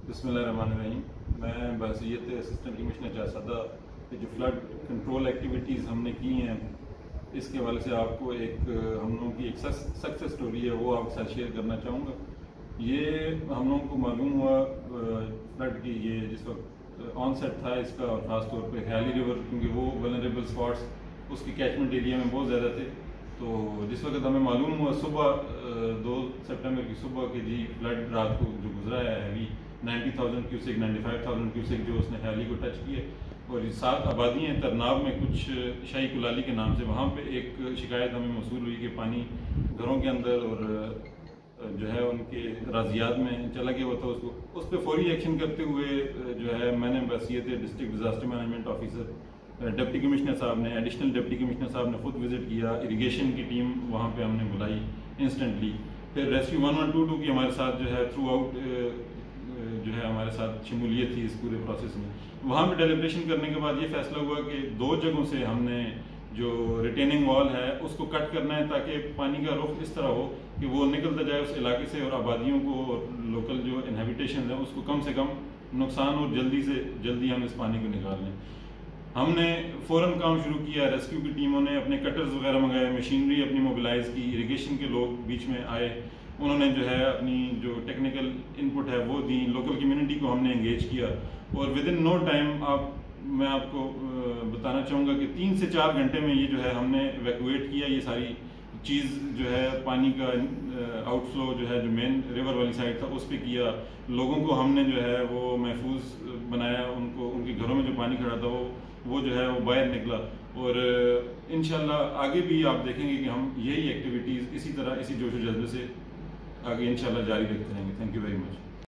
बिस्मिल्लाहिर्रहमानिर्रहीम। मैं बहसीयत assistant commissioner चाहसादा जो फ्लड कंट्रोल एक्टिविटीज़ हमने की हैं इसके हवाले से आपको हम लोगों की एक सक्सेस स्टोरी है वो आपके साथ शेयर करना चाहूँगा। ये हम लोगों को मालूम हुआ फ्लड की ये जिस वक्त ऑनसेट था इसका, और ख़ास तौर पे ख्याली रिवर क्योंकि वो वल्नरेबल स्पॉट्स उसकी कैचमेंट एरिया में बहुत ज़्यादा थे। तो जिस वक्त हमें मालूम हुआ सुबह 2 सितंबर की सुबह के जी फ्लड रात को जो गुजरा है हैवी 90,000 क्यूसेक 95,000 क्यूसेक जो उसने ख्याली को टच किए, और ये 7 आबादियाँ तरनाब में कुछ शाही कुलाली के नाम से वहाँ पे एक शिकायत हमें मौसूल हुई कि पानी घरों के अंदर और जो है उनके राजियात में चला गया हुआ था। उस पर फौरी एक्शन करते हुए जो है मैंने बहसीयत district disaster management officer deputy commissioner साहब ने, एडिशनल डिप्टी कमिश्नर साहब ने खुद विज़िट किया, इरिगेशन की टीम वहाँ पे हमने बुलाई इंस्टेंटली, फिर रेस्क्यू 1122 की हमारे साथ जो है थ्रू आउट जो है हमारे साथ शमूलियत थी इस पूरे प्रोसेस में। वहाँ पे डेलिब्रेशन करने के बाद ये फैसला हुआ कि 2 जगहों से हमने जो रिटेनिंग वॉल है उसको कट करना है ताकि पानी का रुख इस तरह हो कि वो निकलता जाए उस इलाके से और आबादियों को और लोकल जो इनहेबिटेशन है उसको कम से कम नुकसान और जल्दी से जल्दी हम इस पानी को निकाल लें। हमने फ़ौरन काम शुरू किया, रेस्क्यू की टीमों ने अपने कटर्स वगैरह मंगाए, मशीनरी अपनी मोबिलाइज़ की, इरिगेशन के लोग बीच में आए, उन्होंने जो है अपनी जो टेक्निकल इनपुट है वो दी, लोकल कम्युनिटी को हमने एंगेज किया और विद इन नो टाइम मैं आपको बताना चाहूँगा कि 3 से 4 घंटे में ये जो है हमने इवैक्यूएट किया ये सारी चीज़ जो है पानी का आउटफ्लो जो है जो मेन रिवर वाली साइड था उस पर किया। लोगों को हमने जो है वो महफूज बनाया, उनको उनके घरों में जो पानी खड़ा था वो जो है वो बाहर निकला, और इंशाल्लाह आगे भी आप देखेंगे कि हम यही एक्टिविटीज़ इसी तरह इसी जोश व जज्बे से आगे इंशाल्लाह जारी रखते रहेंगे। Thank you very much.